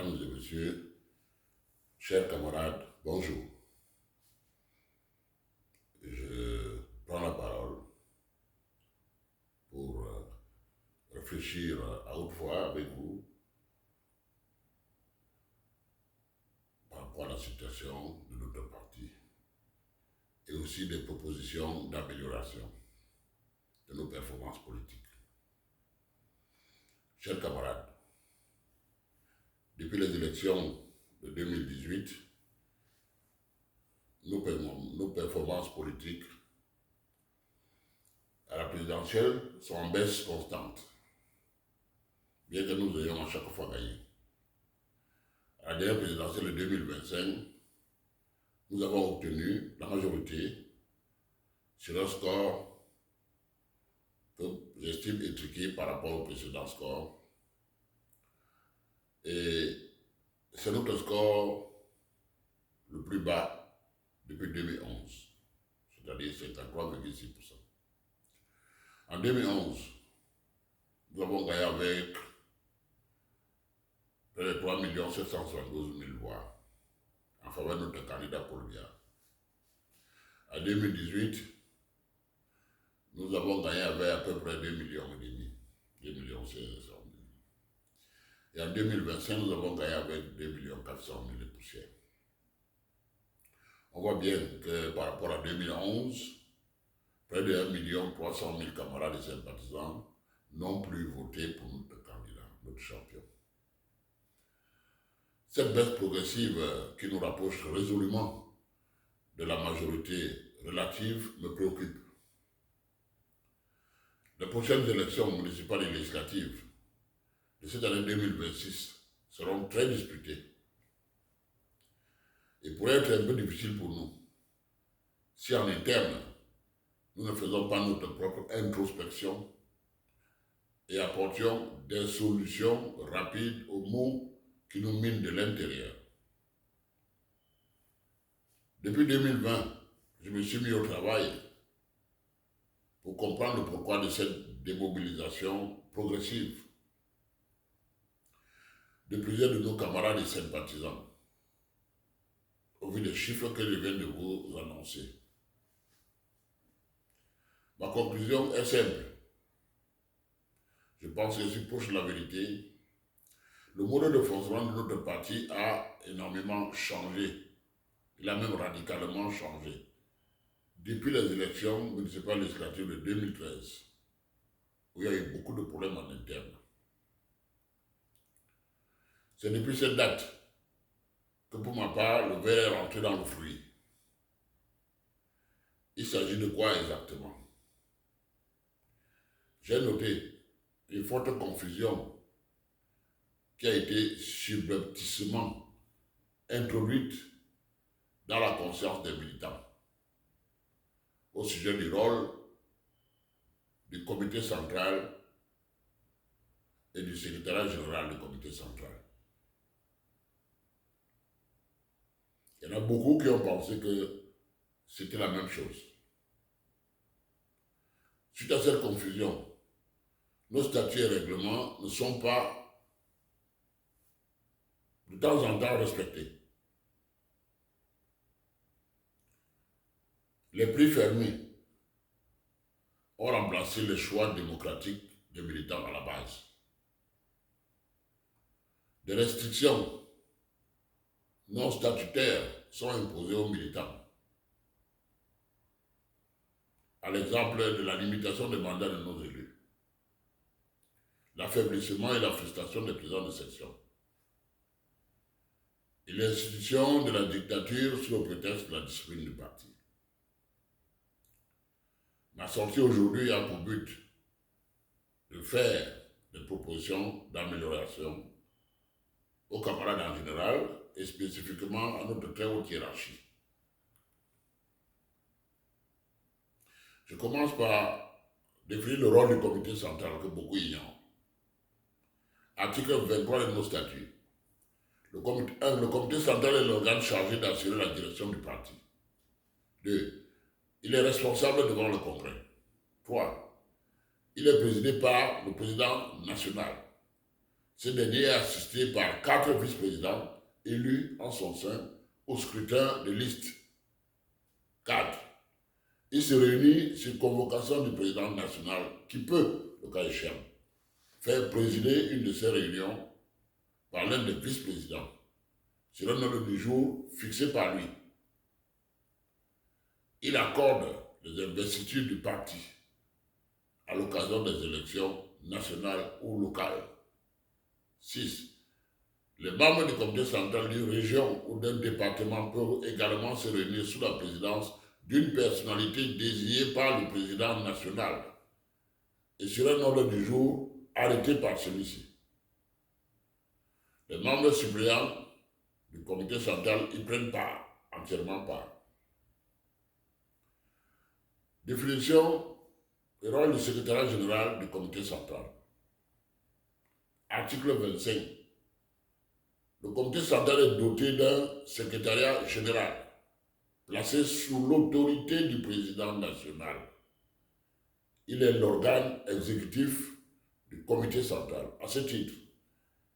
Mesdames et messieurs, chers camarades, bonjour. Je prends la parole pour réfléchir à haute voix avec vous par rapport à la situation de notre parti et aussi des propositions d'amélioration de nos performances politiques. Chers camarades, depuis les élections de 2018, nos performances politiques à la présidentielle sont en baisse constante, bien que nous ayons à chaque fois gagné. À la dernière présidentielle de 2025, nous avons obtenu la majorité sur un score que j'estime étriqué par rapport au précédent score. Et c'est notre score le plus bas depuis 2011, c'est-à-dire 53,6%. En 2011, nous avons gagné avec près de 3 772 000 voix en faveur de notre candidat Paul Biya. En 2018, nous avons gagné avec à peu près 2,5 millions, 2,6 millions. Et en 2025, nous avons gagné avec 2,4 millions de poussières. On voit bien que par rapport à 2011, près de 1,3 million camarades et sympathisants n'ont plus voté pour notre candidat, notre champion. Cette baisse progressive qui nous rapproche résolument de la majorité relative me préoccupe. Les prochaines élections municipales et législatives de cette année 2026 seront très disputées et pourraient être un peu difficiles pour nous si en interne nous ne faisons pas notre propre introspection et apportions des solutions rapides aux maux qui nous minent de l'intérieur. Depuis 2020, je me suis mis au travail pour comprendre le pourquoi de cette démobilisation progressive de plusieurs de nos camarades et sympathisants, au vu des chiffres que je viens de vous annoncer. Ma conclusion est simple. Je pense que je suis proche de la vérité. Le mode de fonctionnement de notre parti a énormément changé. Il a même radicalement changé. Depuis les élections municipales législatives de 2013, où il y a eu beaucoup de problèmes en interne. C'est depuis cette date que pour ma part, le verre est rentré dans le fruit. Il s'agit de quoi exactement? J'ai noté une forte confusion qui a été subrepticement introduite dans la conscience des militants au sujet du rôle du comité central et du secrétariat général du comité central. Il y en a beaucoup qui ont pensé que c'était la même chose. Suite à cette confusion, nos statuts et règlements ne sont pas de temps en temps respectés. Les prix fermés ont remplacé les choix démocratiques des militants à la base. Des restrictions non statutaires sont imposées aux militants. À l'exemple de la limitation des mandats de nos élus, l'affaiblissement et la frustration des présidents de section, et l'institution de la dictature sous le prétexte de la discipline du parti. Ma sortie aujourd'hui a pour but de faire des propositions d'amélioration aux camarades en général et spécifiquement à notre très haute hiérarchie. Je commence par définir le rôle du comité central que beaucoup ignorent. Article 23 de nos statuts. Le comité central est l'organe chargé d'assurer la direction du parti. 2. Il est responsable devant le Congrès. 3. Il est présidé par le président national. Ce dernier est assisté par 4 vice-présidents élus en son sein au scrutin de liste. 4. Il se réunit sur convocation du président national qui peut, le cas échéant, faire présider une de ces réunions par l'un des vice-présidents sur un ordre du jour fixé par lui. Il accorde les investitures du parti à l'occasion des élections nationales ou locales. 6. Les membres du comité central d'une région ou d'un département peuvent également se réunir sous la présidence d'une personnalité désignée par le président national et sur un ordre du jour arrêté par celui-ci. Les membres suppléants du comité central y prennent part, entièrement part. Définition et rôle du secrétaire général du comité central. Article 25. Le comité central est doté d'un secrétariat général placé sous l'autorité du président national. Il est l'organe exécutif du comité central. À ce titre,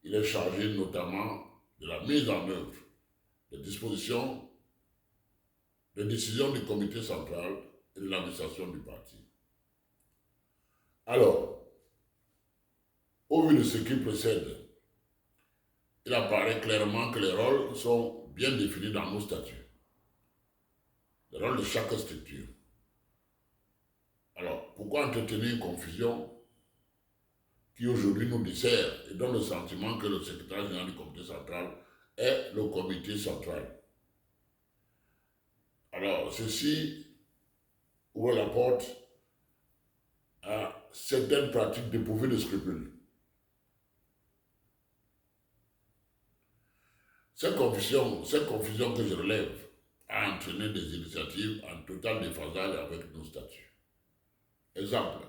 il est chargé notamment de la mise en œuvre des dispositions, des décisions du comité central et de l'administration du parti. Alors, au vu de ce qui précède, il apparaît clairement que les rôles sont bien définis dans nos statuts. Les rôles de chaque structure. Alors, pourquoi entretenir une confusion qui aujourd'hui nous dessert et donne le sentiment que le secrétaire général du comité central est le comité central? Alors, ceci ouvre la porte à certaines pratiques dépourvues de scrupules. Cette confusion que je relève a entraîné des initiatives en total déphasage avec nos statuts. Exemple,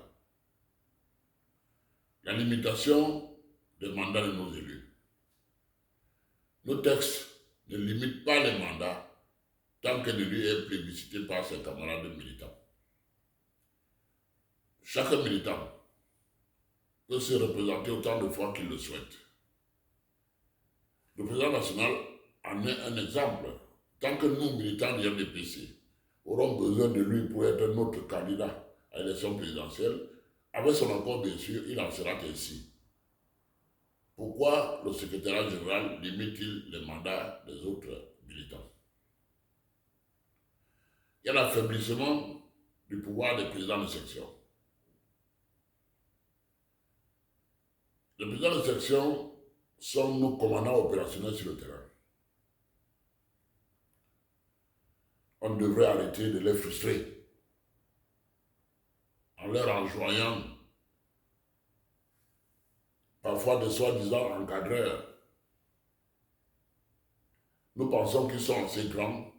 la limitation des mandats de nos élus. Nos textes ne limitent pas les mandats tant que l'élu est plébiscité par ses camarades militants. Chaque militant peut se représenter autant de fois qu'il le souhaite. Le président national en est un exemple. Tant que nous, militants du RDPC, aurons besoin de lui pour être notre candidat à l'élection présidentielle, avec son accord, bien sûr, il en sera ainsi. Pourquoi le secrétaire général limite-t-il les mandats des autres militants? Il y a l'affaiblissement du pouvoir des présidents de section. Les présidents de section sont nos commandants opérationnels sur le terrain. On devrait arrêter de les frustrer en leur enjoignant parfois de soi-disant encadreurs. Nous pensons qu'ils sont assez grands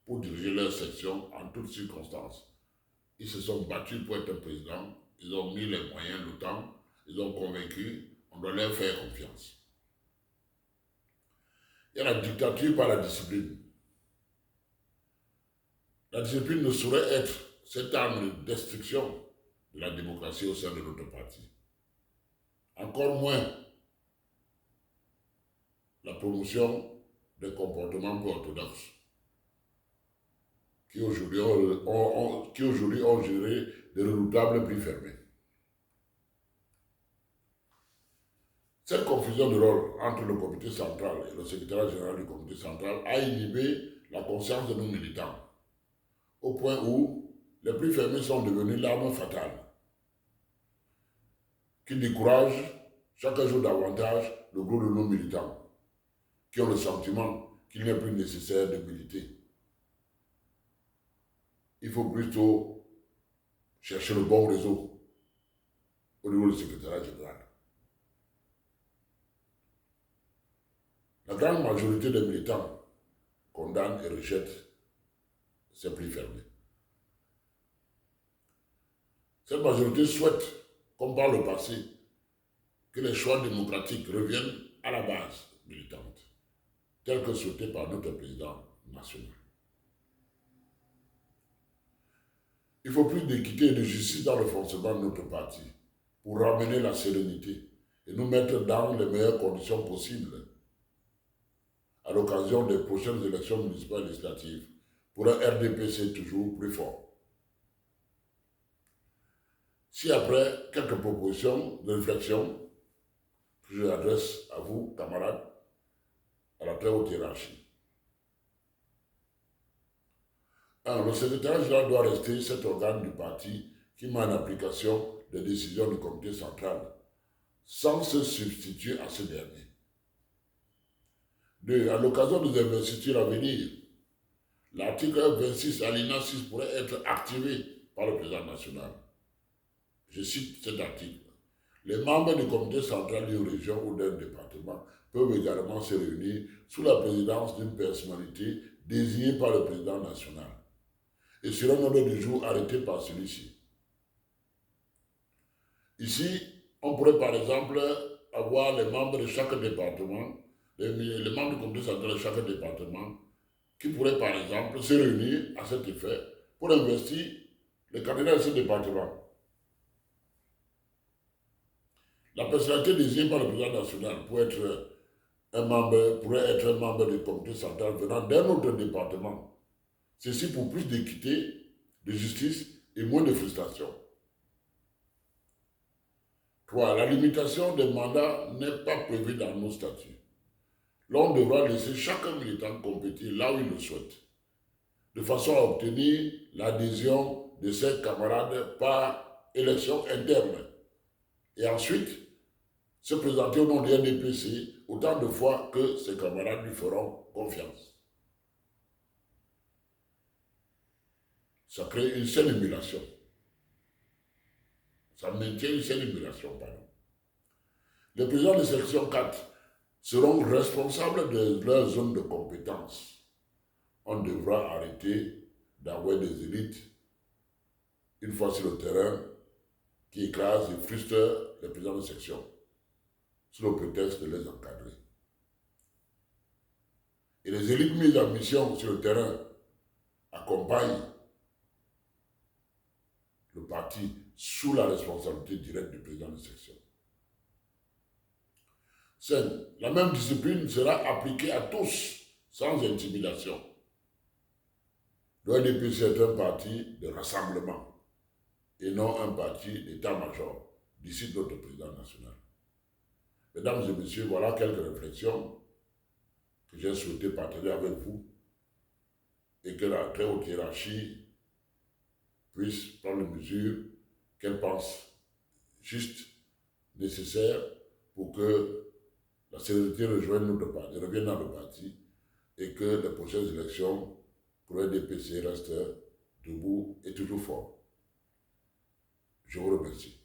pour diriger leur section en toutes circonstances. Ils se sont battus pour être président, ils ont mis les moyens, le temps, ils ont convaincu, on doit leur faire confiance. Il y a la dictature par la discipline. La discipline ne saurait être cette arme de destruction de la démocratie au sein de notre parti. Encore moins la promotion des comportements peu orthodoxes qui aujourd'hui ont géré de redoutables prix fermés. Cette confusion de rôle entre le comité central et le secrétaire général du comité central a inhibé la conscience de nos militants, au point où les prix fermés sont devenus l'arme fatale, qui décourage chaque jour davantage le gros de nos militants, qui ont le sentiment qu'il n'est plus nécessaire de militer. Il faut plutôt chercher le bon réseau au niveau du secrétariat général. La grande majorité des militants condamnent et rejettent ces prix fermés. Cette majorité souhaite, comme par le passé, que les choix démocratiques reviennent à la base militante, tel que souhaité par notre président national. Il faut plus d'équité et de justice dans le fonctionnement de notre parti pour ramener la sérénité et nous mettre dans les meilleures conditions possibles à l'occasion des prochaines élections municipales et législatives pour un RDPC toujours plus fort. Si après quelques propositions de réflexion que je adresse à vous, camarades, à la très haute hiérarchie. 1. Le secrétaire général doit rester cet organe du parti qui met en application les décisions du comité central, sans se substituer à ce dernier. 2. À l'occasion des investitures à venir, l'article 26 alinéa 6 pourrait être activé par le président national. Je cite cet article. Les membres du comité central d'une région ou d'un département peuvent également se réunir sous la présidence d'une personnalité désignée par le président national et sur un ordre du jour arrêté par celui-ci. Ici, on pourrait par exemple avoir les membres de chaque département, les membres du comité central de chaque département, qui pourraient par exemple se réunir à cet effet pour investir les candidats de ce département. La personnalité désignée par le président national pourrait être un membre du comité central venant d'un autre département. Ceci pour plus d'équité, de justice et moins de frustration. 3. La limitation des mandats n'est pas prévue dans nos statuts. L'on devra laisser chaque militant compétir là où il le souhaite, de façon à obtenir l'adhésion de ses camarades par élection interne. Et ensuite, se présenter au nom du RDPC autant de fois que ses camarades lui feront confiance. Ça crée une seule émulation. Ça maintient une seule émulation, pardon. Les présidents de section 4 seront responsables de leur zone de compétence. On devra arrêter d'avoir des élites, une fois sur le terrain, qui écrasent et frustrent les présidents de section, sous le prétexte de les encadrer. Et les élites mises en mission sur le terrain accompagnent le parti sous la responsabilité directe du président de section. 5. La même discipline sera appliquée à tous, sans intimidation. Le RDPC est un parti de rassemblement et non un parti d'état-major, d'ici notre président national. Mesdames et messieurs, voilà quelques réflexions que j'ai souhaité partager avec vous et que la très haute hiérarchie puisse prendre les mesures qu'elle pense juste nécessaires pour que la sérénité revienne dans le parti et que les prochaines élections pour le RDPC restent debout et toujours fort. Je vous remercie.